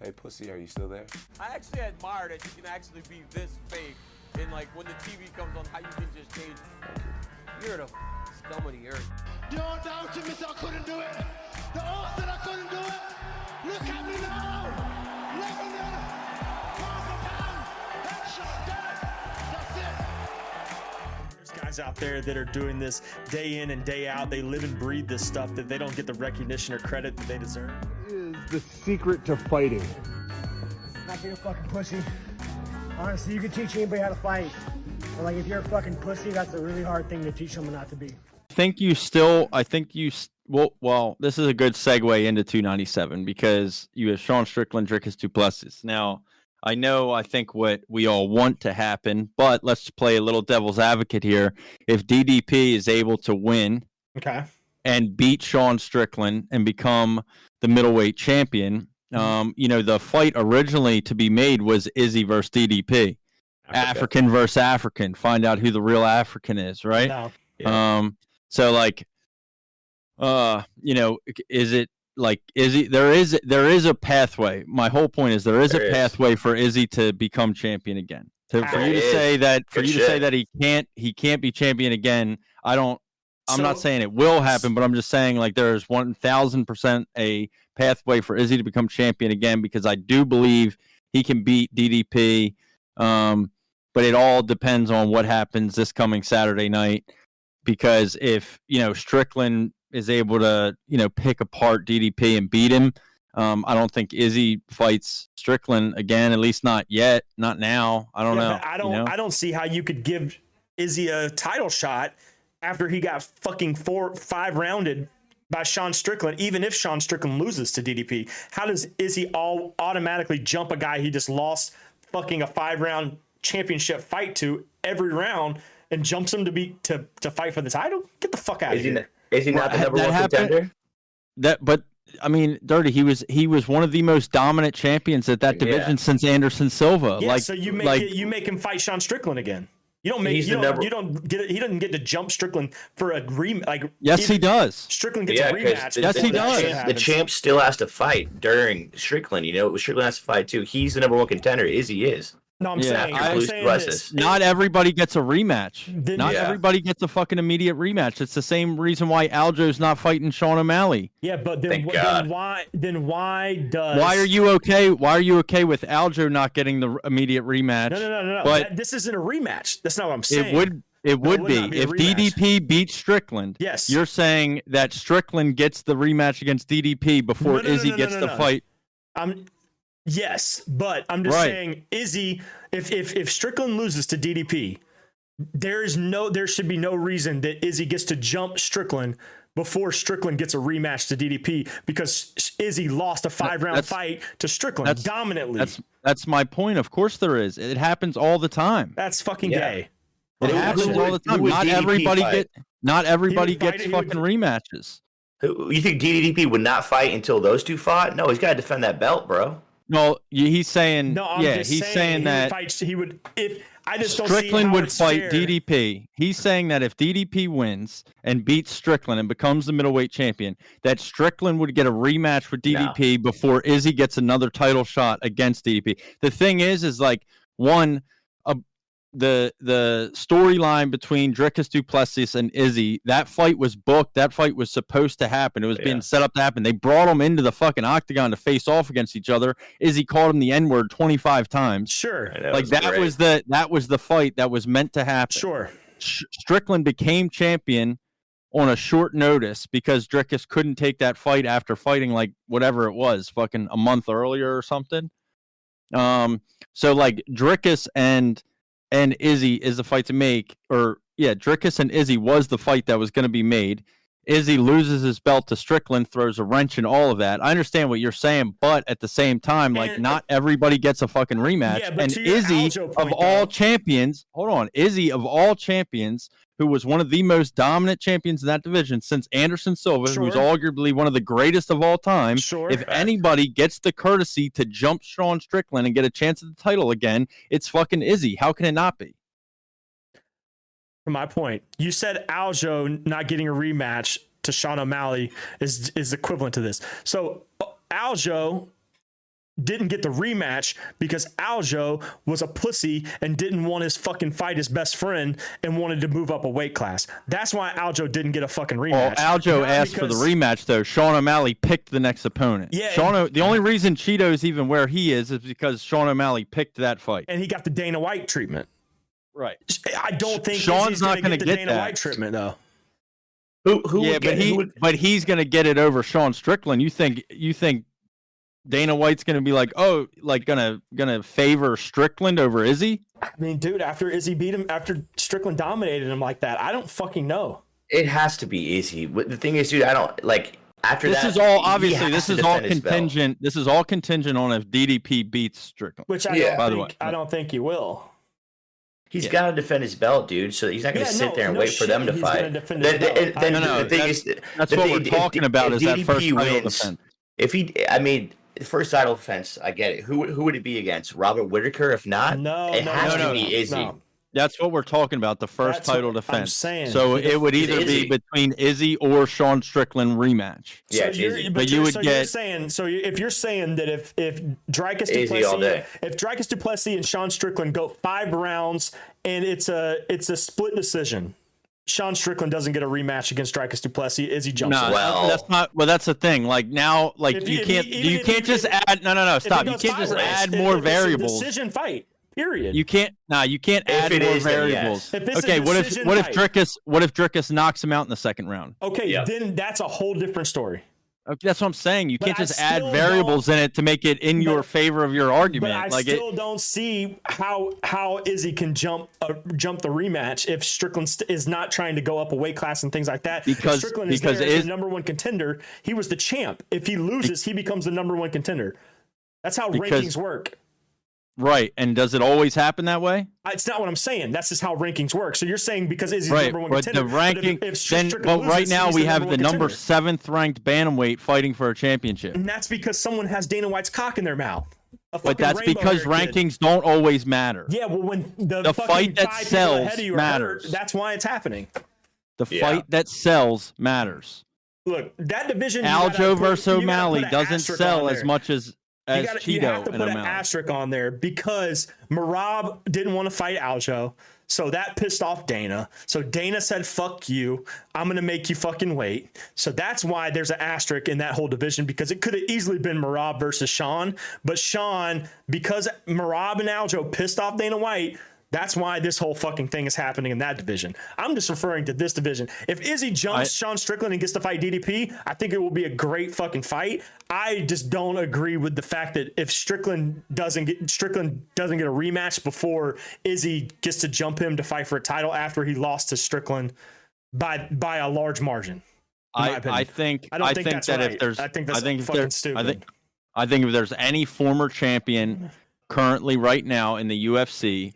Hey, pussy, are you still there? I actually admire that you can actually be this fake, and like when the TV comes on, how you can just change. You're the scum of the earth. The old doubt to me said I couldn't do it. The old said I couldn't do it. Look at me now. Level there. Half a pound. Headshot dead. That's it. There's guys out there that are doing this day in and day out. They live and breathe this stuff that they don't get the recognition or credit that they deserve. Is the secret to fighting? Not being a fucking pussy. Honestly, you can teach anybody how to fight. But like, if you're a fucking pussy, that's a really hard thing to teach someone not to be. Well, this is a good segue into 297 because you have Sean Strickland, Dricus, Plessis. Now, I think what we all want to happen, but let's play a little devil's advocate here. If DDP is able to win and beat Sean Strickland and become the middleweight champion, the fight originally to be made was Izzy versus DDP. African versus African. Find out who the real African is, right? No. Yeah. Is it like Izzy? There is a pathway. My whole point is there is a pathway for Izzy to become champion again. For you to say that he can't be champion again, I'm not saying it will happen, but I'm just saying like there is 1,000% a pathway for Izzy to become champion again because I do believe he can beat DDP. But it all depends on what happens this coming Saturday night. Because if, Strickland is able to, pick apart DDP and beat him, I don't think Izzy fights Strickland again, at least not yet, not now. I don't know. I don't see how you could give Izzy a title shot after he got fucking 4-5 rounded by Sean Strickland, even if Sean Strickland loses to DDP. How does Izzy automatically jump a guy he just lost fucking a 5-round championship fight to every round and jumps him to fight for the title? Get the fuck out of here. Is he not the number one contender? Dirty, he was one of the most dominant champions at that division since Anderson Silva. Yeah, so you make him fight Sean Strickland again. He doesn't get to jump Strickland for a rematch. Yes, he does. Strickland gets a rematch. Yes, he does. The champ still has to fight during Strickland. Strickland has to fight too. He's the number one contender. Izzy is. No, I'm saying this. Not everybody gets a rematch. Everybody gets a fucking immediate rematch. It's the same reason why Aljo's not fighting Sean O'Malley. Yeah, but then why are you okay? Why are you okay with Aljo not getting the immediate rematch? No. But this isn't a rematch. That's not what I'm saying. It would be if DDP beats Strickland. Yes. You're saying that Strickland gets the rematch against DDP before Izzy gets the fight. Yes, but I'm just saying, Izzy, if Strickland loses to DDP, there should be no reason that Izzy gets to jump Strickland before Strickland gets a rematch to DDP because Izzy lost a 5-round fight to Strickland dominantly. That's my point. Of course there is. It happens all the time. That's fucking gay. It happens all the time. Not everybody gets fucking rematches. You think DDP would not fight until those two fought? No, he's got to defend that belt, bro. No, he's saying. No, he's saying that he would. If I just don't Strickland see how would it's fight fair. DDP. He's saying that if DDP wins and beats Strickland and becomes the middleweight champion, that Strickland would get a rematch with DDP before Izzy gets another title shot against DDP. The thing is like the storyline between Dricus du Plessis and Izzy, that fight was booked. That fight was supposed to happen. It was being set up to happen. They brought him into the fucking octagon to face off against each other. Izzy called him the N-word 25 times. Sure. That was the fight that was meant to happen. Sure. Strickland became champion on a short notice because Dricus couldn't take that fight after fighting like whatever it was, fucking a month earlier or something. So like Dricus and Izzy is the fight to make, Dricus and Izzy was the fight that was going to be made. Izzy loses his belt to Strickland, throws a wrench in all of that. I understand what you're saying, but at the same time, not everybody gets a fucking rematch. Yeah, and Izzy of all champions, who was one of the most dominant champions in that division since Anderson Silva, who was arguably one of the greatest of all time. If anybody gets the courtesy to jump Sean Strickland and get a chance at the title again, it's fucking Izzy. How can it not be? For my point, you said Aljo not getting a rematch to Sean O'Malley is equivalent to this. So Aljo didn't get the rematch because Aljo was a pussy and didn't want his fucking fight his best friend and wanted to move up a weight class. That's why Aljo didn't get a fucking rematch. Well, Aljo asked for the rematch, though. Sean O'Malley picked the next opponent. Yeah, the only reason Cheeto's even where he is because Sean O'Malley picked that fight. And he got the Dana White treatment. Right. I don't think Sean's not going to get Dana White treatment, though. But he's going to get it over Sean Strickland. You think Dana White's going to be like, oh, like gonna favor Strickland over Izzy? I mean, dude, after Izzy beat him, after Strickland dominated him like that, I don't fucking know. It has to be Izzy. The thing is, dude, I don't like after this that. Is all obviously this is all contingent. contingent. This is all contingent on if DDP beats Strickland. Which I don't think he will. He's got to defend his belt, dude. So he's not going to sit there and wait for them to fight. The thing is, that's what we're talking about. Is that first title defense? If he, I mean, the first title defense, I get it. Who would it be against? Robert Whittaker? If not, it has to be Izzy. No. That's what we're talking about. The first title defense. I'm saying. So it would either be between Izzy or Sean Strickland rematch. Yeah, but you would get. If you're saying that if Dricus Duplessis and Sean Strickland go 5 rounds and it's a split decision, Sean Strickland doesn't get a rematch against Dricus Duplessis. Izzy jumps. That's not. Well, that's the thing. Like now, like you can't just add. No. Stop. You can't just add more variables. Decision fight. Period. You can't. You can't add more variables. Yes. Okay. What if Dricus knocks him out in the second round? Okay. Then that's a whole different story. Okay, that's what I'm saying. You can't just add variables in it to make it in your favor of your argument. But I still don't see how Izzy can jump the rematch if Strickland is not trying to go up a weight class and things like that. Because Strickland is the number one contender. He was the champ. If he loses, he becomes the number one contender. That's how rankings work. Right, and does it always happen that way? It's not what I'm saying. That's just how rankings work. So you're saying because Izzy's number one contender, the ranking. But right now we have the number 7th ranked bantamweight fighting for a championship, and that's because someone has Dana White's cock in their mouth. But that's because rankings don't always matter. Yeah, well, when the fight that sells matters, that's why it's happening. The fight that sells matters. Look, that division. Aljo versus O'Malley doesn't sell as much as. You have to put an asterisk on there because Merab didn't want to fight Aljo, so that pissed off Dana. So Dana said, "Fuck you, I'm gonna make you fucking wait." So that's why there's an asterisk in that whole division because it could have easily been Merab versus Sean, but Sean, because Merab and Aljo pissed off Dana White. That's why this whole fucking thing is happening in that division. I'm just referring to this division. If Izzy jumps Sean Strickland and gets to fight DDP, I think it will be a great fucking fight. I just don't agree with the fact that if Strickland doesn't get a rematch before Izzy gets to jump him to fight for a title after he lost to Strickland by a large margin. I think if there's any former champion currently right now in the UFC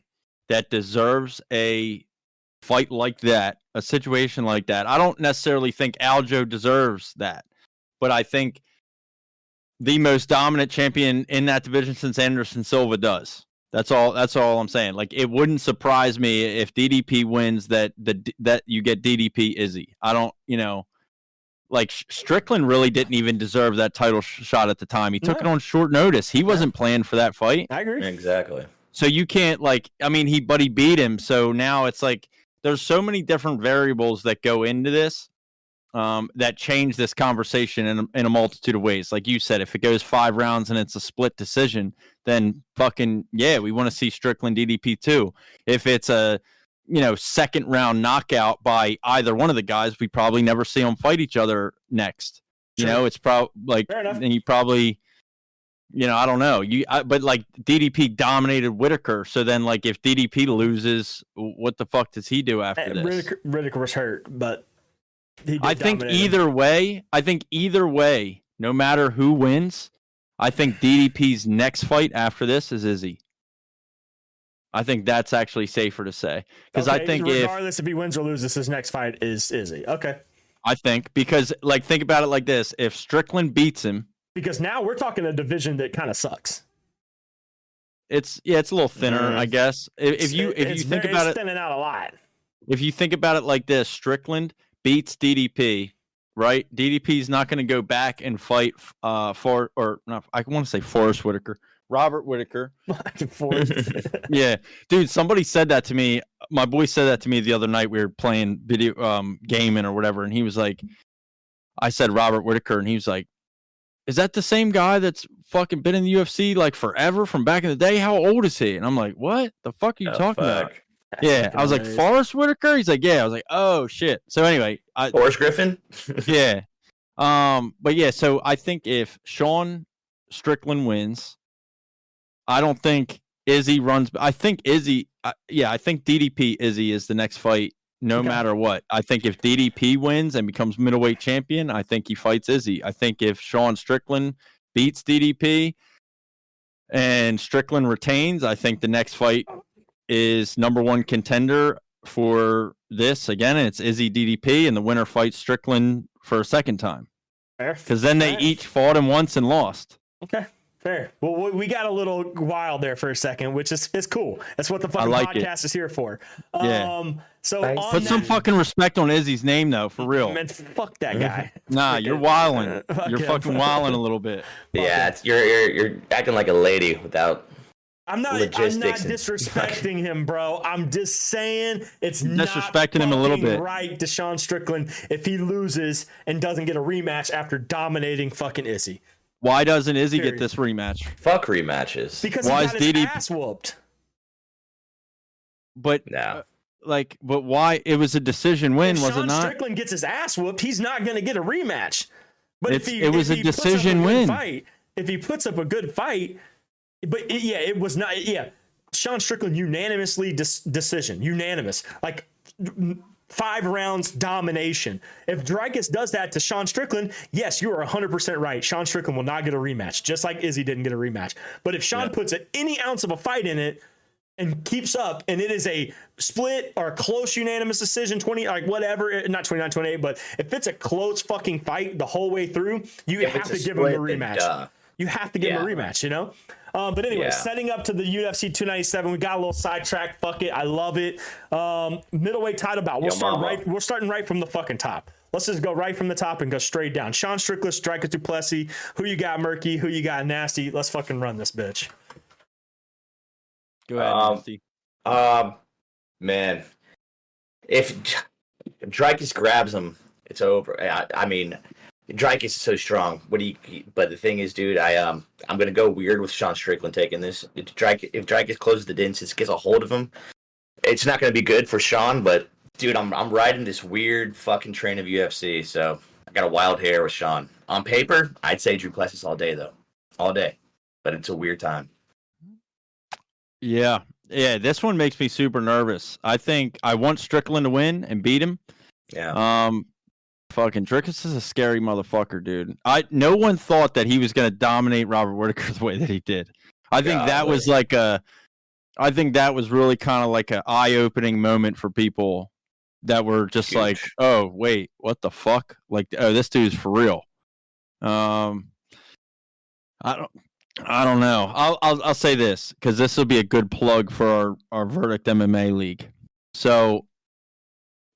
that deserves a fight like that, a situation like that. I don't necessarily think Aljo deserves that, but I think the most dominant champion in that division since Anderson Silva does. That's all I'm saying. Like, it wouldn't surprise me if DDP wins that you get DDP Izzy. I don't, like Strickland really didn't even deserve that title shot at the time. He took it on short notice. He wasn't planned for that fight. I agree. Exactly. So you can't he beat him. So now it's like there's so many different variables that go into this that change this conversation in a multitude of ways. Like you said, if it goes 5 rounds and it's a split decision, then fucking we want to see Strickland DDP too. If it's a second round knockout by either one of the guys, we probably never see them fight each other next. Sure. It's probably and you probably. I don't know. But like DDP dominated Whittaker, so then like if DDP loses, what the fuck does he do after this? Whittaker was hurt, but I think either way, no matter who wins, I think DDP's next fight after this is Izzy. I think that's actually safer to say because I think regardless if he wins or loses, his next fight is Izzy. Okay. I think because think about it like this: if Strickland beats him. Because now we're talking a division that kind of sucks. It's a little thinner, I guess. If you think about it, thinning out a lot. If you think about it like this, Strickland beats DDP, right? DDP's not going to go back and fight I want to say Forrest Whitaker. Robert Whitaker. Yeah. Dude, somebody said that to me. My boy said that to me the other night. We were playing video gaming or whatever, and he was like, I said Robert Whitaker, and he was like, is that the same guy that's fucking been in the UFC like forever from back in the day? How old is he? And I'm like, what the fuck are you talking about? Yeah. I was like, Forrest Whitaker? He's like, yeah. I was like, oh shit. So anyway, Forrest Griffin? Yeah. But yeah, so I think if Sean Strickland wins, I don't think Izzy runs. I think Izzy, I think DDP Izzy is the next fight, no matter what. I think if DDP wins and becomes middleweight champion, I think he fights Izzy. I think if Sean Strickland beats DDP and Strickland retains, I think the next fight is number one contender for this again, and it's Izzy DDP, and the winner fights Strickland for a second time. Because then they each fought him once and lost. Okay. Fair. Well, we got a little wild there for a second, which is cool. That's what the fucking podcast is here for. Yeah. So put some fucking respect on Izzy's name, though, for real. Man, fuck that guy. Nah, you're wilding. You're fucking wilding a little bit. Yeah, you're acting like a lady without. I'm not disrespecting him, bro. I'm just saying it's not disrespecting him a little bit. Right, to Sean Strickland if he loses and doesn't get a rematch after dominating fucking Izzy. Why doesn't Izzy get this rematch? Fuck rematches. Because he got his ass whooped. But no. But why? It was a decision win, if was it not? Sean Strickland gets his ass whooped, he's not going to get a rematch. But it was a decision win. If he puts up a good fight, it was not. Yeah, Sean Strickland unanimously decision, unanimous, like 5 rounds domination. If Dricus does that to Sean Strickland, yes, you are 100% right. Sean Strickland will not get a rematch, just like Izzy didn't get a rematch. But if Sean puts any ounce of a fight in it and keeps up, and it is a split or a close unanimous decision, 20, like whatever, not 29-28, but if it's a close fucking fight the whole way through, you have to give him a rematch. You have to give him a rematch, you know? But anyway, setting up to the UFC 297, we got a little sidetrack. Fuck it, I love it. Middleweight title bout. We're starting right from the fucking top. Let's just go right from the top and go straight down. Sean Strickland, Dricus du Plessis. Who you got, Murky? Who you got, Nasty? Let's fucking run this bitch. Go ahead, Nasty. Man, if Dricus grabs him, it's over. I mean, Dricus is so strong. But the thing is, dude, I'm gonna go weird with Sean Strickland taking this. If Dricus closes the distance, gets a hold of him, it's not gonna be good for Sean. But dude, I'm riding this weird fucking train of UFC. So I got a wild hair with Sean. On paper, I'd say Drew Plessis all day though, all day. But it's a weird time. Yeah. This one makes me super nervous. I think I want Strickland to win and beat him. Yeah. Fucking Dricus is a scary motherfucker, dude. No one thought that he was going to dominate Robert Whitaker the way that he did. I think that was really kind of like an eye-opening moment for people that were just like, oh, wait, what the fuck? Like, oh, this dude's for real. I don't know. I'll say this because this will be a good plug for our Verdict MMA League. So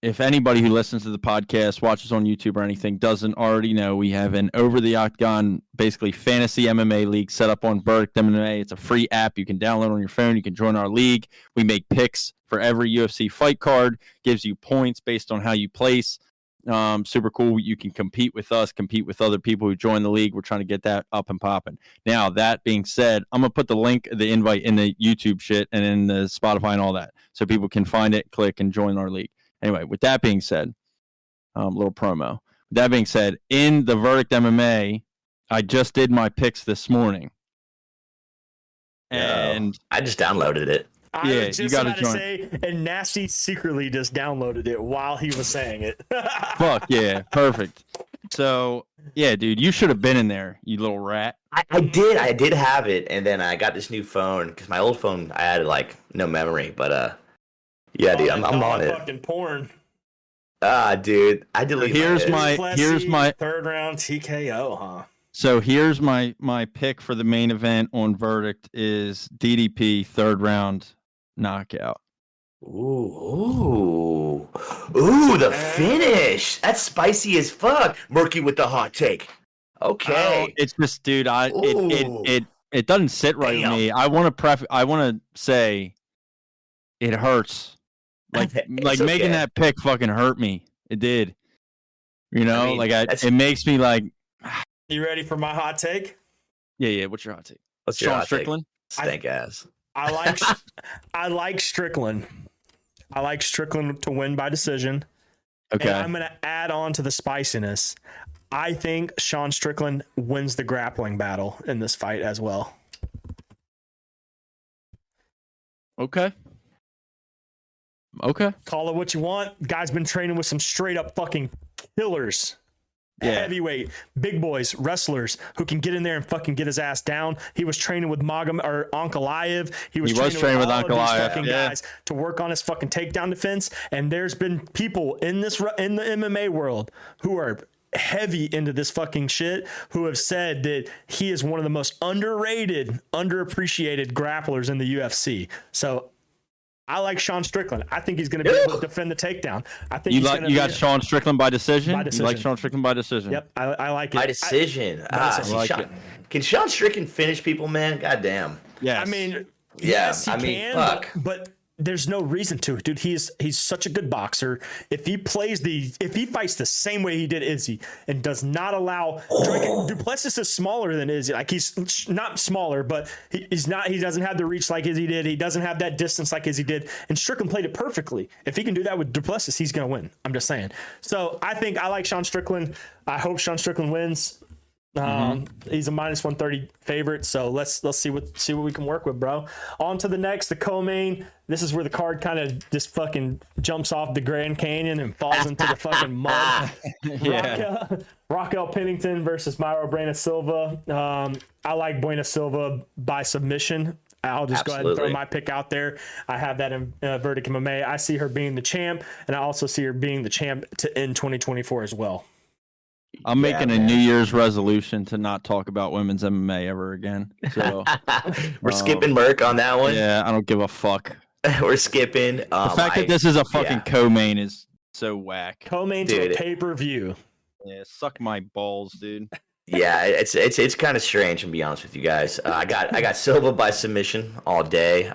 if anybody who listens to the podcast, watches on YouTube or anything, doesn't already know, we have an Over the Octagon, basically fantasy MMA league set up on Verdict MMA. It's a free app you can download on your phone. You can join our league. We make picks for every UFC fight card, gives you points based on how you place. Super cool. You can compete with us, compete with other people who join the league. We're trying to get that up and popping. Now, that being said, I'm going to put the invite in the YouTube shit and in the Spotify and all that so people can find it, click, and join our league. Anyway, with that being said, little promo. With that being said, in the Verdict MMA, I just did my picks this morning. And I just downloaded it. You got to join. And Nasty secretly just downloaded it while he was saying it. Fuck yeah, perfect. So yeah, dude, you should have been in there, you little rat. I did have it, and then I got this new phone because my old phone I had like no memory. But yeah, dude, I'm on it. Fucking porn. Dude, I deleted. Here's my third round TKO, huh? So here's my pick for the main event on Verdict is DDP third round knockout. Ooh, the finish. That's spicy as fuck. Murky with the hot take. Okay. It's just, dude, Ooh. it doesn't sit right with me. I want to say it hurts. Like making that pick fucking hurt me. It did. You know, it makes me like. You ready for my hot take? Yeah. What's your hot take? What's your Sean hot Strickland? Take? Stank ass. I like Strickland. I like Strickland to win by decision. Okay. And I'm going to add on to the spiciness. I think Sean Strickland wins the grappling battle in this fight as well. Okay. Call it what you want. Guy's been training with some straight up fucking killers. Yeah. Heavyweight, big boys, wrestlers who can get in there and fucking get his ass down. He was training with Ankalaev. He was training with all of these fucking guys to work on his fucking takedown defense. And there's been people in the MMA world who are heavy into this fucking shit who have said that he is one of the most underrated, underappreciated grapplers in the UFC. So I like Sean Strickland. I think he's going to be able to defend the takedown. I think you got Sean Strickland by decision. By decision. You like Sean Strickland by decision. Yep, I like it. By decision. Can Sean Strickland finish people, man? Goddamn. Yes. I mean, yeah. yes, he can, fuck. but there's no reason to, dude. He's such a good boxer. If he fights the same way he did Izzy and does not allow Plessis is smaller than Izzy. Like he's not smaller, but he doesn't have the reach like Izzy did. He doesn't have that distance like Izzy did. And Strickland played it perfectly. If he can do that with Duplessis, he's gonna win. I'm just saying. So I think I like Sean Strickland. I hope Sean Strickland wins. He's a -130 favorite, so let's see what we can work with, bro. On to the next, the co-main. This is where the card kind of just fucking jumps off the Grand Canyon and falls into the fucking mud. Raquel Pennington versus Mayra Buena Silva. I like Buena Silva by submission. I'll just go ahead and throw my pick out there. I have that in Verdict MMA. I see her being the champ, and I also see her being the champ to end 2024 as well. I'm making a New Year's resolution to not talk about women's MMA ever again. So we're skipping Merc on that one. Yeah, I don't give a fuck. We're skipping. The fact that this is a fucking co-main is so whack. Co-main to a pay-per-view. Yeah, suck my balls, dude. Yeah, it's kind of strange, to be honest with you guys. I got Silva by submission all day.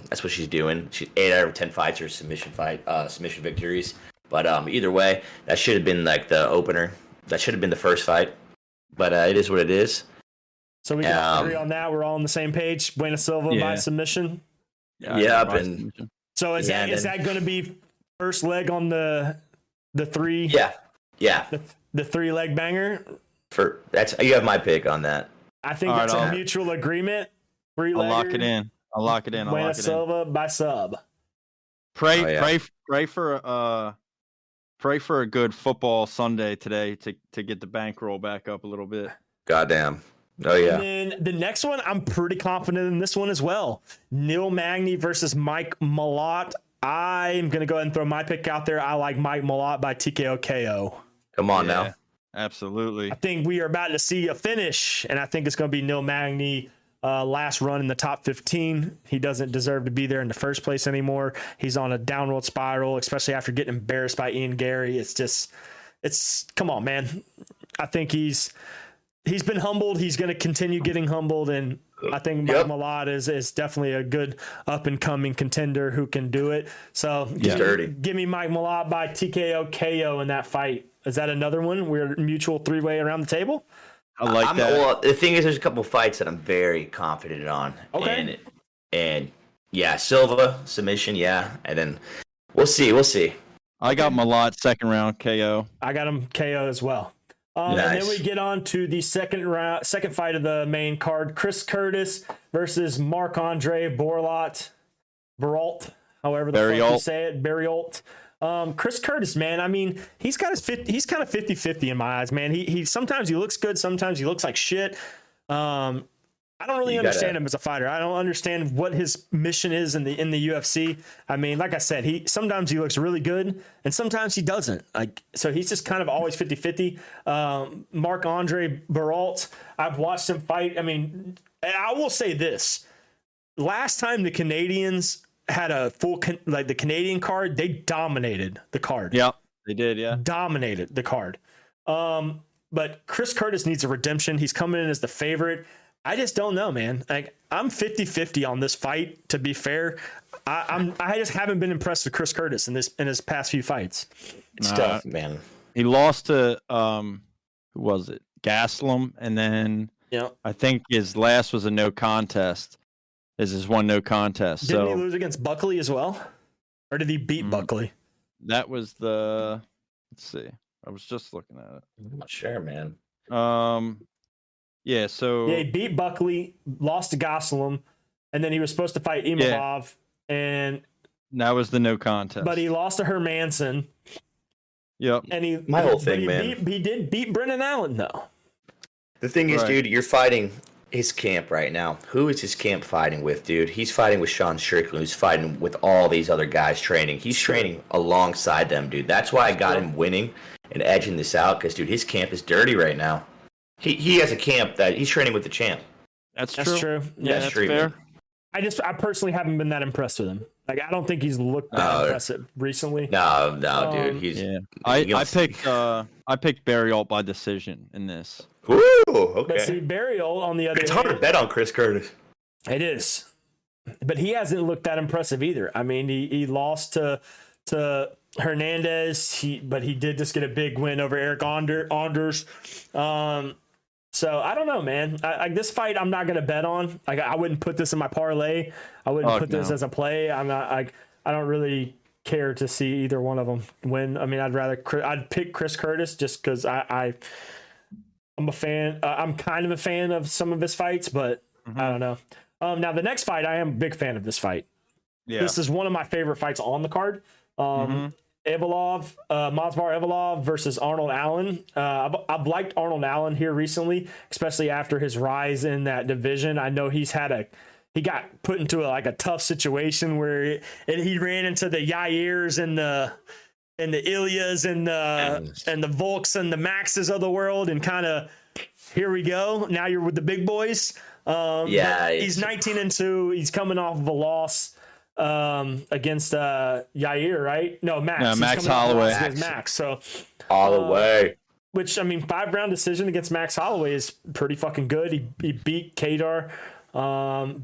That's what she's doing. She's 8 out of 10 fights are submission victories. But either way, that should have been like the opener. That should have been the first fight, but it is what it is. So we can agree on that. We're all on the same page. Buena Silva by submission. So is that going to be first leg on the three? Yeah. The 3-leg banger. You have my pick on that. I think that's a mutual agreement. I'll lock it in. Buena Silva by sub. Pray for a good football Sunday today to get the bankroll back up a little bit. Goddamn. Oh, yeah. And then the next one, I'm pretty confident in this one as well. Neil Magny versus Mike Malott. I'm going to go ahead and throw my pick out there. I like Mike Malott by TKO KO. Come on now. Absolutely. I think we are about to see a finish, and I think it's going to be Neil Magny. Last run in the top 15. He doesn't deserve to be there in the first place anymore. He's on a downward spiral, especially after getting embarrassed by Ian Gary. It's come on, man. I think he's been humbled. He's going to continue getting humbled, and I think Mike Malott is definitely a good up and coming contender who can do it. So give me Mike Malott by TKO KO in that fight. Is that another one? We're mutual 3-way around the table. I like that. Well, the thing is, there's a couple fights that I'm very confident on. Okay. And Silva submission, and then we'll see. I got Malott second round KO. I got him KO as well. And then we get on to the second fight of the main card: Chris Curtis versus Marc-Andre Barriault, however the fuck you say it, Barriault. Chris Curtis, man, I mean, he's kind of 50-50 in my eyes, man. He sometimes he looks good, sometimes he looks like shit. I don't really understand him as a fighter. I don't understand what his mission is in the UFC. I mean, like I said, sometimes he looks really good and sometimes he doesn't. So he's just kind of always 50-50. Marc-Andre Barriault, I've watched him fight. I mean, I will say this. Last time the Canadians had a full like the Canadian card. They dominated the card. Yep, they did. Yeah, dominated the card. But Chris Curtis needs a redemption. He's coming in as the favorite. I just don't know, man. Like, I'm 50-50 on this fight. To be fair, I just haven't been impressed with Chris Curtis in his past few fights. It's tough, man. He lost to who was it? Gastelum, and then I think his last was a no contest. Is his one no contest? Didn't he lose against Buckley as well, or did he beat Buckley? That was the. Let's see. I was just looking at it. I'm not sure, man. Yeah. So he beat Buckley, lost to Gastelum, and then he was supposed to fight Imavov, and that was the no contest. But he lost to Hermanson. Yep. And my whole thing, man. He did beat Brendan Allen though. The thing is, dude, you're fighting his camp right now. Who is his camp fighting with, dude? He's fighting with Sean Strickland, who's fighting with all these other guys training. He's training alongside them, dude. That's why I got him winning and edging this out, because, dude, his camp is dirty right now. He has a camp that he's training with the champ. That's true. Yeah, that's fair. Man. I personally haven't been that impressed with him. Like, I don't think he's looked that impressive recently. No, dude. He's I picked Barry Alt by decision in this. Ooh, okay. But see, Burial on the other It's hand, hard to bet on Chris Curtis. It is, but he hasn't looked that impressive either. I mean, he lost to Hernandez, but he did just get a big win over Eric Anders. So I don't know, man. This fight, I'm not gonna bet on. Like, I wouldn't put this in my parlay. I wouldn't put this as a play. I'm not. I don't really care to see either one of them win. I mean, I'd pick Chris Curtis just because I'm a fan. I'm kind of a fan of some of his fights, but I don't know. Now the next fight, I am a big fan of this fight. Yeah. This is one of my favorite fights on the card. Masvar Evolov versus Arnold Allen. I've liked Arnold Allen here recently, especially after his rise in that division. I know he got put into a tough situation where he ran into the Yairs and the Ilias and the Volks and the Maxes of the world, and kind of, here we go. Now you're with the big boys. He's 19-2. He's coming off of a loss against Yair, right? No, Max. No, Max Holloway. Against Max. So Holloway. Which, I mean, 5-round decision against Max Holloway is pretty fucking good. He beat Kadar,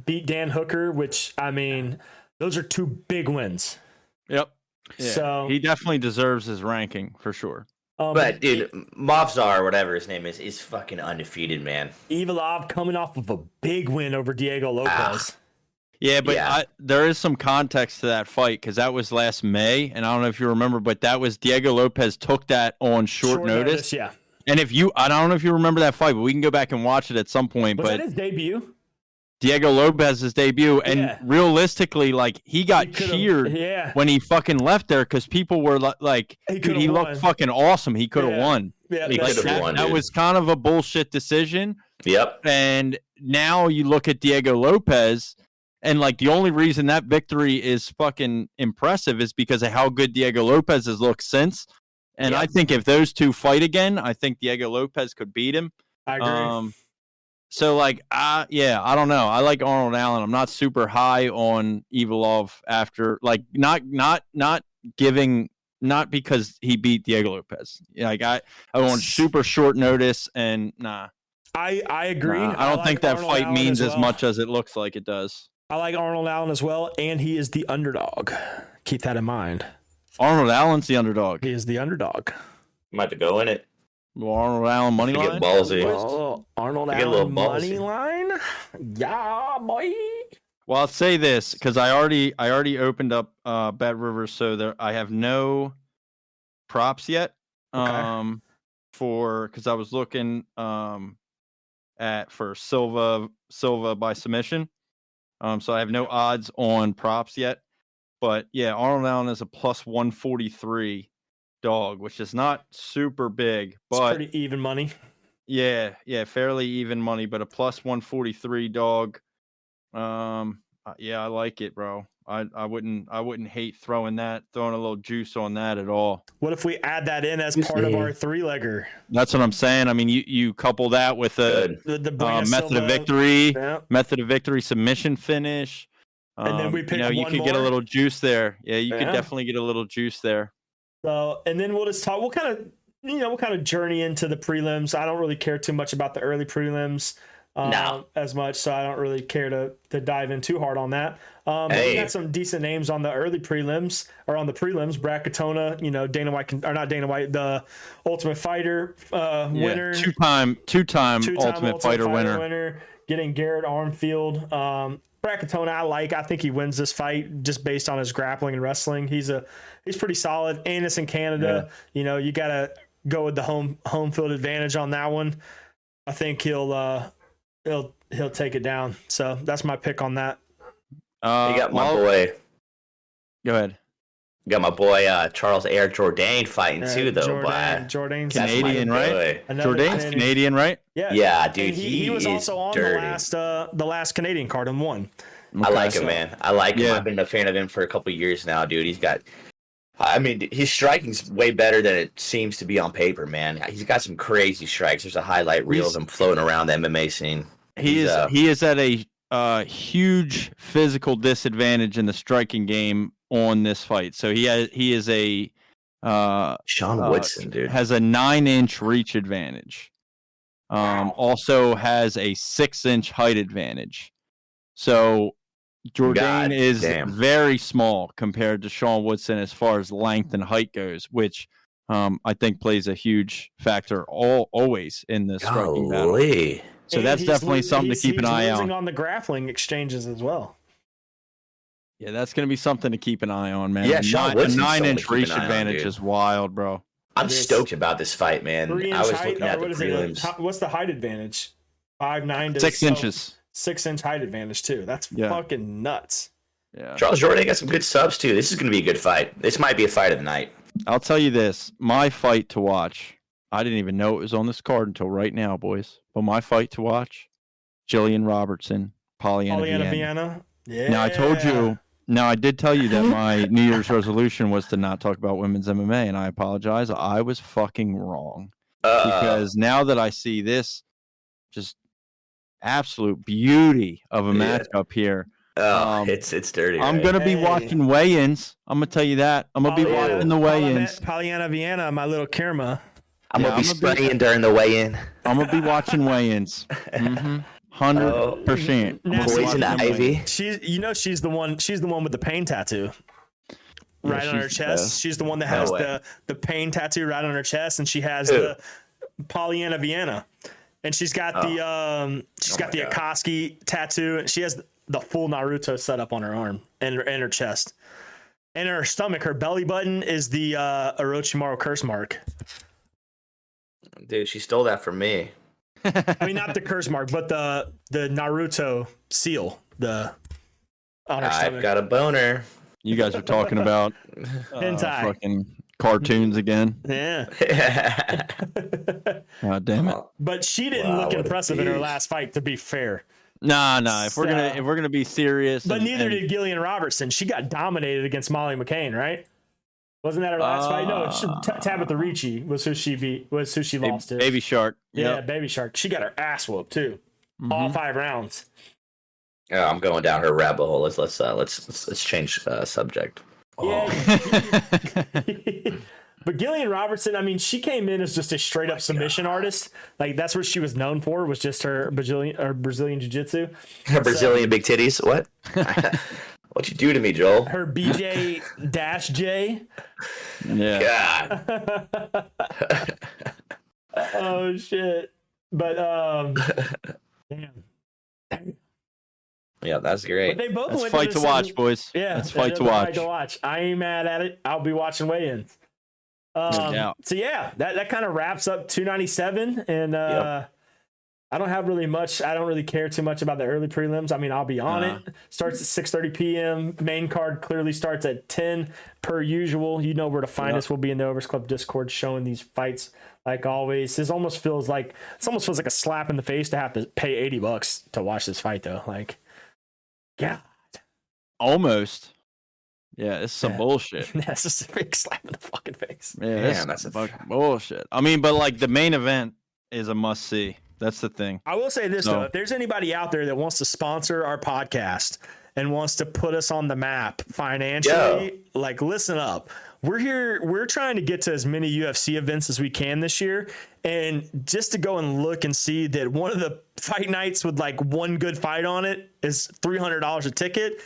beat Dan Hooker, which, I mean, those are two big wins. Yep. Yeah. So he definitely deserves his ranking for sure. But dude, Mavzar, whatever his name is fucking undefeated, man. Evolov coming off of a big win over Diego Lopez. Yeah, but there is some context to that fight, because that was last May, and I don't know if you remember, but that was Diego Lopez took that on short notice. Yeah. And I don't know if you remember that fight, but we can go back and watch it at some point. Was that his debut? Diego Lopez's debut, and realistically, he got cheered when he fucking left there, because people were like, dude, he looked fucking awesome. He could have won. Yeah, he could have won. That was kind of a bullshit decision. Yep. And now you look at Diego Lopez, and the only reason that victory is fucking impressive is because of how good Diego Lopez has looked since. And I think if those two fight again, I think Diego Lopez could beat him. I agree. So I don't know. I like Arnold Allen. I'm not super high on Evolov after not because he beat Diego Lopez. I want super short notice, and nah. I agree. I don't think that Arnold fight Allen means as much as it looks like it does. I like Arnold Allen as well, and he is the underdog. Keep that in mind. Arnold Allen's the underdog. He is the underdog. Might have to go in it. Well, Arnold Allen money line. Ballsy. Arnold Allen money line. Yeah, boy. Well, I'll say this because I already opened up Bet Rivers, so I have no props yet. Okay. Because I was looking for Silva by submission. So I have no odds on props yet. But yeah, Arnold Allen is a plus 143 dog, which is not super big, but it's pretty even money. Yeah, fairly even money, but a plus 143 dog. Yeah, I like it, bro. I wouldn't hate throwing a little juice on that at all. What if we add that in as part of our 3-legger? That's what I'm saying. I mean, you couple that with the method of victory, method of victory submission finish. And then we pick you one could get a more. little juice there. Yeah, you could Yeah. definitely get a little juice there. So, and then we'll just talk. We'll kind of journey into the prelims. I don't really care too much about the early prelims as much, so I don't really care to dive in too hard on that. But we got some decent names on the early prelims or on the prelims. Brackatona, Dana White or not Dana White, the Ultimate Fighter winner, two-time Ultimate Fighter winner, getting Garrett Armfield. Brackatona, I think he wins this fight just based on his grappling and wrestling. He's pretty solid. Anus in Canada, you gotta go with the home field advantage on that one. I think he'll take it down. So that's my pick on that. You got my boy. Go ahead. You got my boy Charles Air Jourdain fighting too, though. Jourdain's Canadian, right? Jourdain's Canadian, right? Yeah, dude. He was also on the last Canadian card and won. Okay, I like him, man. I like him. I've been a fan of him for a couple of years now, dude. His striking's way better than it seems to be on paper, man. He's got some crazy strikes. There's a highlight reel of him floating around the MMA scene. He is at a huge physical disadvantage in the striking game on this fight. So he is a Sean Woodson, dude, has a 9-inch reach advantage. Also has a 6-inch height advantage. So Jourdain is very small compared to Sean Woodson as far as length and height goes, which I think plays a huge factor always in the striking battle. So that's definitely something to keep an eye on. On the grappling exchanges as well. Yeah, that's going to be something to keep an eye on, man. Yeah, Sean Woodson's a 9-inch reach advantage is wild, bro. I'm stoked about this fight, man. I was looking at the prelims. What's the height advantage? 5'9" to 6 inches. 6-inch height advantage too. That's fucking nuts. Yeah. Charles Jourdain got some good subs too. This is going to be a good fight. This might be a fight of the night. I'll tell you this: my fight to watch. I didn't even know it was on this card until right now, boys. But my fight to watch: Jillian Robertson, Polyana Viana. Yeah. Now I told you. Now I did tell you that my New Year's resolution was to not talk about women's MMA, and I apologize. I was fucking wrong because now that I see this, just absolute beauty of a matchup here. It's dirty. I'm gonna be watching weigh-ins. I'm gonna tell you that. I'm gonna be watching the weigh-ins. Polyana Viana, my little Kirma. I'm gonna be spraying during the weigh-in. I'm gonna be watching weigh-ins. 100%. Poison Ivy. She's the one. She's the one with the pain tattoo. Right on her chest. She's the one that has the pain tattoo right on her chest, and she has the Polyana Viana, and she's got the Akatsuki tattoo, and she has the full Naruto setup on her arm and her chest, and her stomach. Her belly button is the Orochimaru curse mark. Dude, she stole that from me. I mean, not the curse mark, but the Naruto seal. On her stomach. I've got a boner. You guys are talking about hentai. Fucking cartoons again. Yeah. God damn it! But she didn't look impressive in her last fight. To be fair. Nah. If we're gonna be serious, but neither did Gillian Robertson. She got dominated against Molly McCain, right? Wasn't that her last fight? No, Tabitha Ricci was who she lost to. Baby Shark. Yeah, Baby Shark. She got her ass whooped too. All 5 rounds. Oh, I'm going down her rabbit hole. Let's change subject. Yeah. But Gillian Robertson, I mean, she came in as just a straight up submission artist. Like that's what she was known for, was just her Brazilian jiu-jitsu. Her Brazilian big titties. What? What'd you do to me, Joel? Her BJ-J. Yeah. God. Oh shit. But damn. Yeah, that's great. But they both That's went fight to watch, boys. Yeah, that's fight to watch. I ain't mad at it. I'll be watching weigh-ins. So yeah, that kind of wraps up 297, and I don't have really much. I don't really care too much about the early prelims. I mean, I'll be on it. Starts at 6:30 p.m. Main card clearly starts at 10 per usual. You know where to find us. We'll be in the Overs Club Discord showing these fights like always. This almost feels like a slap in the face to have to pay $80 to watch this fight though. Like, God, almost. Yeah, it's some bullshit. That's just a big slap in the fucking face. Yeah, that's a fucking bullshit. I mean, but like the main event is a must see. That's the thing. I will say this though: if there's anybody out there that wants to sponsor our podcast and wants to put us on the map financially, like, listen up. We're here. We're trying to get to as many UFC events as we can this year. And just to go and look and see that one of the fight nights with like one good fight on it is $300 a ticket.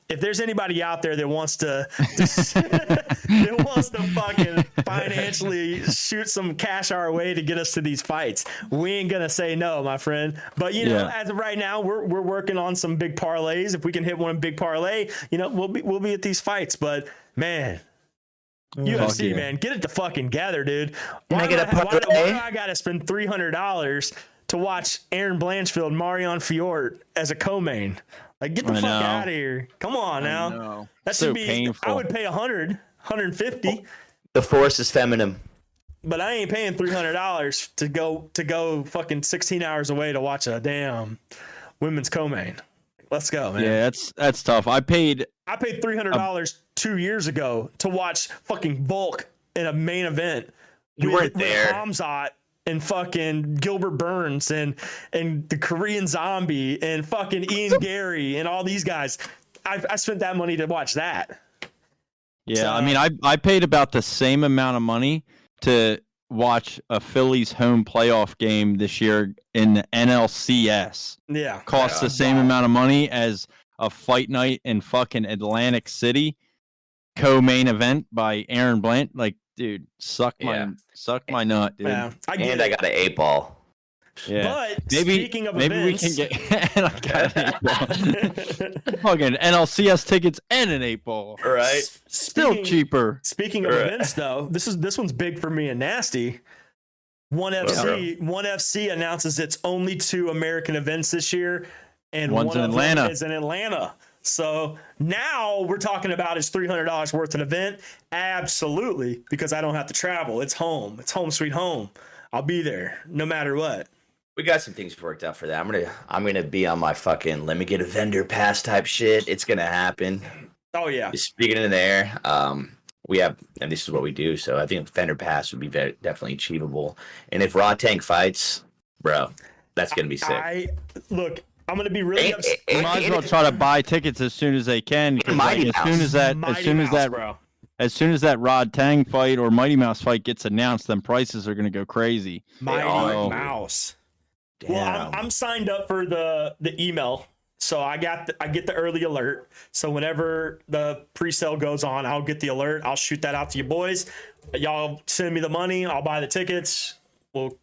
If there's anybody out there that wants to that wants to fucking financially shoot some cash our way to get us to these fights, we ain't gonna say no, my friend. But you know, as of right now, we're working on some big parlays. If we can hit one big parlay, you know, we'll be at these fights. But man, UFC, man, get it to fucking gather, dude. Why do I gotta spend $300 to watch Aaron Blanchfield, Marion Fiort as a co-main? Like, get the fuck out of here. Come on now. That should be painful. I would pay 150. The force is feminine. But I ain't paying $300 to go fucking 16 hours away to watch a damn women's co-main. Let's go, man. Yeah, that's tough. I paid $300 2 years ago to watch fucking Volk in a main event. You weren't there. With Hamzat and fucking Gilbert Burns and the Korean Zombie and fucking Ian Gary and all these guys. I spent that money to watch that. Yeah, So- I mean, I paid about the same amount of money to watch a Phillies home playoff game this year in the NLCS. Yeah. Costs the same amount of money as a fight night in fucking Atlantic City, co-main event by Aaron Blanch. Like, dude, suck my nut, dude. Yeah. I got an 8-ball. Yeah. But maybe speaking of maybe events, we can get fucking NLCS tickets and an 8-ball. Right. Still cheaper. Speaking of events, though, this one's big for me and Nasty. One FC announces its only 2 American events this year, and one's in Atlanta. Is in Atlanta. So now we're talking about is $300 worth an event? Absolutely, because I don't have to travel. It's home. It's home sweet home. I'll be there no matter what. We got some things worked out for that. I'm gonna be on my fucking let me get a vendor pass type shit. It's gonna happen. Oh yeah. Just speaking in there. We have, and this is what we do. So I think vendor pass would be definitely achievable. And if Raw Tank fights, bro, that's gonna be sick. I'm gonna be really upset. You might as well try to buy tickets as soon as they can. Like, as soon as that Rod Tang fight or Mighty Mouse fight gets announced, then prices are gonna go crazy. Mighty Mouse. Damn. Well, I'm signed up for the email, so I get the early alert. So whenever the pre-sale goes on, I'll get the alert. I'll shoot that out to you boys. Y'all send me the money. I'll buy the tickets. We'll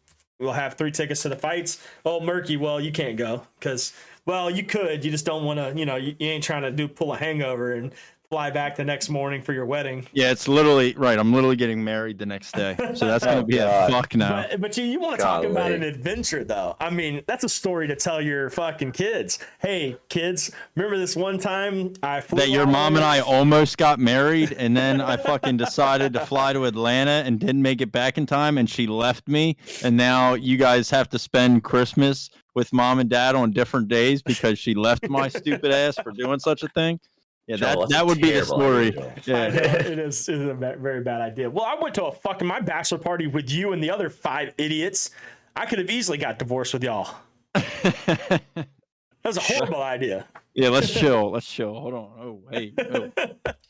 have 3 tickets to the fights. Oh, Murky, well, you can't go because, well, you could. You just don't want to. You ain't trying to pull a hangover and fly back the next morning for your wedding. Yeah, it's literally right. I'm literally getting married the next day, so that's gonna be a fuck now. But you want to talk about an adventure, though? I mean, that's a story to tell your fucking kids. Hey, kids, remember this one time I flew that your mom and I almost got married, and then I fucking decided to fly to Atlanta and didn't make it back in time, and she left me, and now you guys have to spend Christmas with mom and dad on different days because she left my stupid ass for doing such a thing. Yeah, that would be the story. Yeah, it is a very bad idea. Well, I went to my bachelor party with you and the other 5 idiots. I could have easily got divorced with y'all. That was a horrible idea. Yeah, let's chill. Hold on. Oh,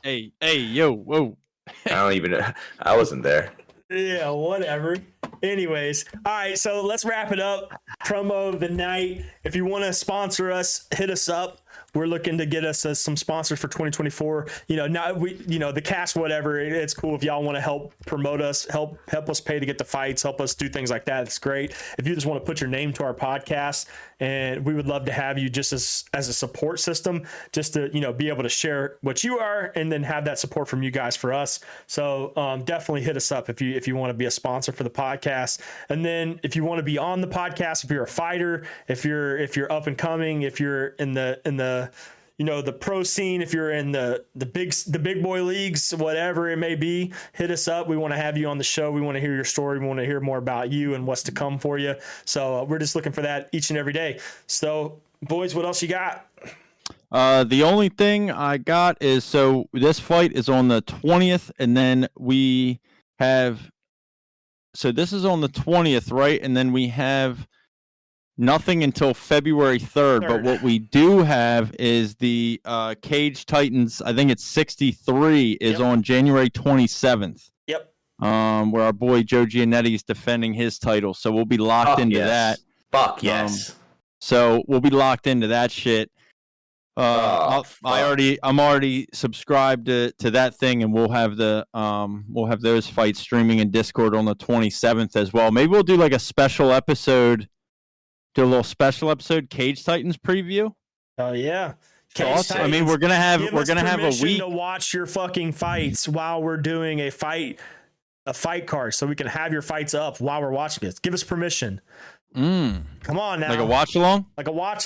hey, yo, whoa. I wasn't there. Yeah, whatever. Anyways, all right, so let's wrap it up. Promo of the night. If you want to sponsor us, hit us up. We're looking to get us some sponsors for 2024. The cast, whatever. It's cool if y'all want to help promote us, help us pay to get the fights, help us do things like that. It's great. If you just want to put your name to our podcast, and we would love to have you just as a support system, just to be able to share what you are, and then have that support from you guys for us. So definitely hit us up if you want to be a sponsor for the podcast. And then if you want to be on the podcast, if you're a fighter, if you're up and coming, if you're in the pro scene, if you're in the big boy leagues, whatever it may be, hit us up. We want to have you on the show. We want to hear your story. We want to hear more about you and what's to come for you. So we're just looking for that each and every day. So boys, what else you got? The only thing I got is, so this fight is on the 20th, and then we have, so this is on the 20th, right? And then we have Nothing until February 3rd. But what we do have is the Cage Titans. I think it's 63 is on January 27th. Yep. Where our boy Joe Giannetti is defending his title. So we'll be locked into that. Fuck yes. So we'll be locked into that shit. I'm already subscribed to that thing, and we'll have those fights streaming in Discord on the 27th as well. Maybe we'll do like a special episode, Cage Titans preview. Oh yeah. Awesome. I mean, we're gonna have a week to watch your fucking fights while we're doing a fight card, so we can have your fights up while we're watching it. Give us permission. Come on now. Like a watch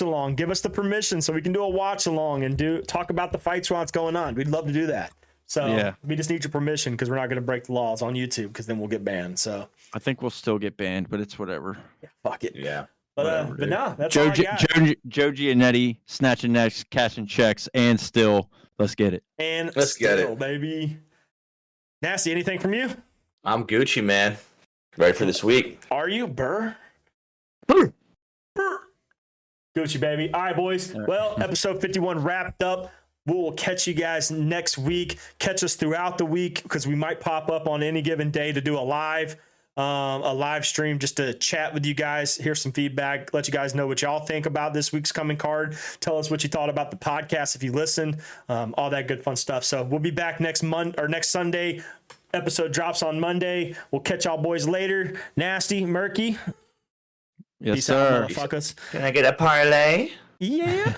along? Give us the permission so we can do a watch along and talk about the fights while it's going on. We'd love to do that. So we just need your permission because we're not going to break the laws on YouTube because then we'll get banned. So I think we'll still get banned, but it's whatever. Yeah, fuck it. Yeah. But no, that's all I got. Joe Giannetti snatching necks, cashing checks, and still let's get it. And let's get it, baby. Nasty, anything from you? I'm Gucci, man. Ready for this week. Are you, Burr? Gucci, baby. All right, boys. Well, episode 51 wrapped up. We'll catch you guys next week. Catch us throughout the week because we might pop up on any given day to do a live stream just to chat with you guys, hear some feedback, let you guys know what y'all think about this week's coming card. Tell us what you thought about the podcast if you listened, all that good fun stuff. So we'll be back next Sunday. Episode drops on Monday. We'll catch y'all boys later. Nasty, Murky. Yes, Peace sir. out, motherfuckers. Can I get a parlay? Yeah.